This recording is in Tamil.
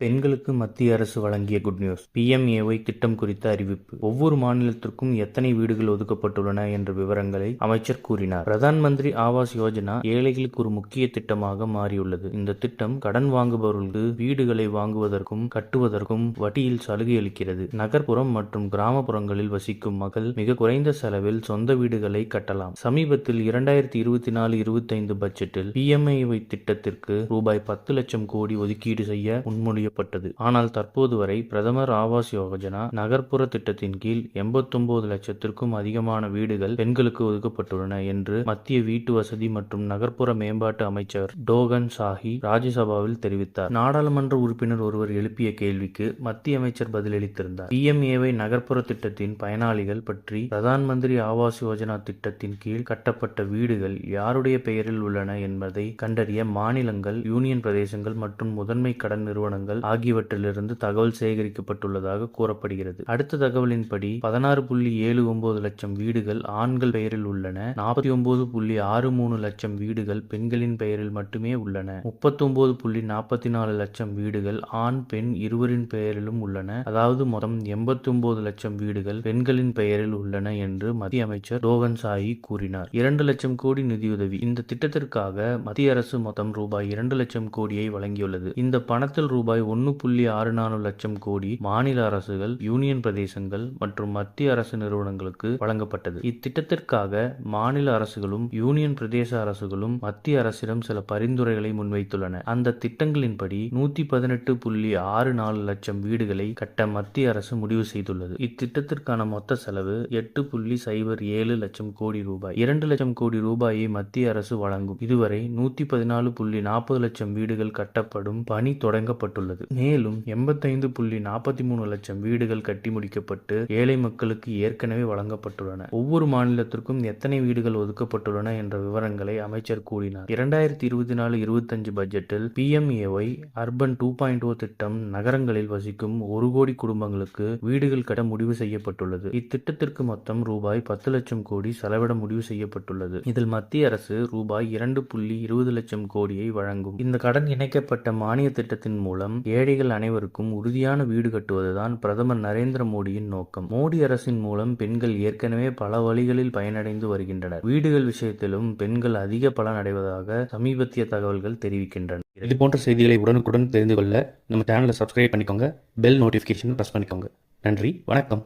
பெண்களுக்கு மத்திய அரசு வழங்கிய குட் நியூஸ். PMAY திட்டம் குறித்த அறிவிப்பு. ஒவ்வொரு மாநிலத்திற்கும் எத்தனை வீடுகள் ஒதுக்கப்பட்டுள்ளன என்ற விவரங்களை அமைச்சர் கூறினார். பிரதான் மந்திரி ஆவாஸ் யோஜனா ஏழைகளுக்கு ஒரு முக்கிய திட்டமாக மாறியுள்ளது. இந்த திட்டம் கடன் வாங்குபவர்களுக்கு வீடுகளை வாங்குவதற்கும் கட்டுவதற்கும் வட்டியில் சலுகை அளிக்கிறது. நகர்ப்புறம் மற்றும் கிராமப்புறங்களில் வசிக்கும் மக்கள் மிக குறைந்த செலவில் சொந்த வீடுகளை கட்டலாம். சமீபத்தில் 2024-25 பட்ஜெட்டில் PMAY திட்டத்திற்கு ரூபாய் 10 லட்சம் கோடி ஒதுக்கீடு செய்ய முன்மொழிய பட்டது. ஆனால் தற்போது வரை பிரதமர் ஆவாஸ் யோஜனா நகர்ப்புற திட்டத்தின் கீழ் 89 லட்சத்திற்கும் அதிகமான வீடுகள் பெண்களுக்கு ஒதுக்கப்பட்டுள்ளன என்று மத்திய வீட்டு வசதி மற்றும் நகர்ப்புற மேம்பாட்டு அமைச்சர் டோகன் சாஹி ராஜ்யசபாவில் தெரிவித்தார். நாடாளுமன்ற உறுப்பினர் ஒருவர் எழுப்பிய கேள்விக்கு மத்திய அமைச்சர் பதிலளித்திருந்தார். PMAY நகர்ப்புற திட்டத்தின் பயனாளிகள் பற்றி பிரதான் மந்திரி ஆவாஸ் யோஜனா திட்டத்தின் கீழ் கட்டப்பட்ட வீடுகள் யாருடைய பெயரில் உள்ளன என்பதை கண்டறிய மாநிலங்கள், யூனியன் பிரதேசங்கள் மற்றும் முதன்மை கடன் நிறுவனங்கள் ஆகியவற்றிலிருந்து தகவல் சேகரிக்கப்பட்டுள்ளதாக கூறப்படுகிறது. அடுத்த தகவலின்படி 16.79 லட்சம் வீடுகள் ஆண்கள் பெயரில் உள்ளன. 49.63 லட்சம் வீடுகள் பெண்களின் பெயரில் மட்டுமே உள்ளன. 39.44 லட்சம் வீடுகள் ஆண், பெண் இருவரின் பெயரிலும் உள்ளன. அதாவது மொத்தம் 89 லட்சம் வீடுகள் பெண்களின் பெயரில் உள்ளன என்று மத்திய அமைச்சர் டோகன் சாஹி கூறினார். 2 லட்சம் கோடி நிதியுதவி. இந்த திட்டத்திற்காக மத்திய அரசு மொத்தம் ரூபாய் 2 லட்சம் கோடியை வழங்கியுள்ளது. இந்த பணத்தில் ரூபாய் 1.64 லட்சம் கோடி மாநில அரசுகள், யூனியன் பிரதேசங்கள் மற்றும் மத்திய அரசு நிறுவனங்களுக்கு வழங்கப்பட்டது. இத்திட்டத்திற்காக மாநில அரசுகளும் யூனியன் பிரதேச அரசுகளும் மத்திய அரசிடம் சில பரிந்துரைகளை முன்வைத்துள்ளன. அந்த திட்டங்களின்படி 118.64 லட்சம் வீடுகளை கட்ட மத்திய அரசு முடிவு செய்துள்ளது. இத்திட்டத்திற்கான மொத்த செலவு 8.07 லட்சம் கோடி ரூபாய். 2 லட்சம் கோடி ரூபாயை மத்திய அரசு வழங்கும். இதுவரை 114.40 லட்சம் வீடுகள் கட்டப்படும் பணி தொடங்கப்பட்டுள்ளது. மேலும் 85.43 லட்சம் வீடுகள் கட்டி முடிக்கப்பட்டு ஏழை மக்களுக்கு ஏற்கனவே வழங்கப்பட்டுள்ளன. ஒவ்வொரு மாநிலத்திற்கும் எத்தனை வீடுகள் ஒதுக்கப்பட்டுள்ளன என்ற விவரங்களை அமைச்சர் கூறினார். 2024-25 பட்ஜெட்டில் PMAY அர்பன் 2.0 திட்டம் நகரங்களில் வசிக்கும் 1 கோடி குடும்பங்களுக்கு வீடுகள் கட்ட முடிவு செய்யப்பட்டுள்ளது. இத்திட்டத்திற்கு மொத்தம் ரூபாய் 10 லட்சம் கோடி செலவிட முடிவு செய்யப்பட்டுள்ளது. இதில் மத்திய அரசு ரூபாய் 2.20 லட்சம் கோடியை வழங்கும். இந்த கடன் இணைக்கப்பட்ட மானிய திட்டத்தின் மூலம் ஏழைகள் அனைவருக்கும் உறுதியான வீடு கட்டுவதுதான் பிரதமர் நரேந்திர மோடியின் நோக்கம். மோடி அரசின் மூலம் பெண்கள் ஏற்கனவே பல வழிகளில் பயனடைந்து வருகின்றனர். வீடுகள் விஷயத்திலும் பெண்கள் அதிக பலன் அடைவதாக சமீபத்திய தகவல்கள் தெரிவிக்கின்றன. இது போன்ற செய்திகளை உடனுக்குடன் தெரிந்து கொள்ள நம்ம சேனலை சப்ஸ்கிரைப் பண்ணிக்கோங்க. பெல் நோட்டிபிகேஷன் பிரஸ் பண்ணிக்கோங்க. நன்றி, வணக்கம்.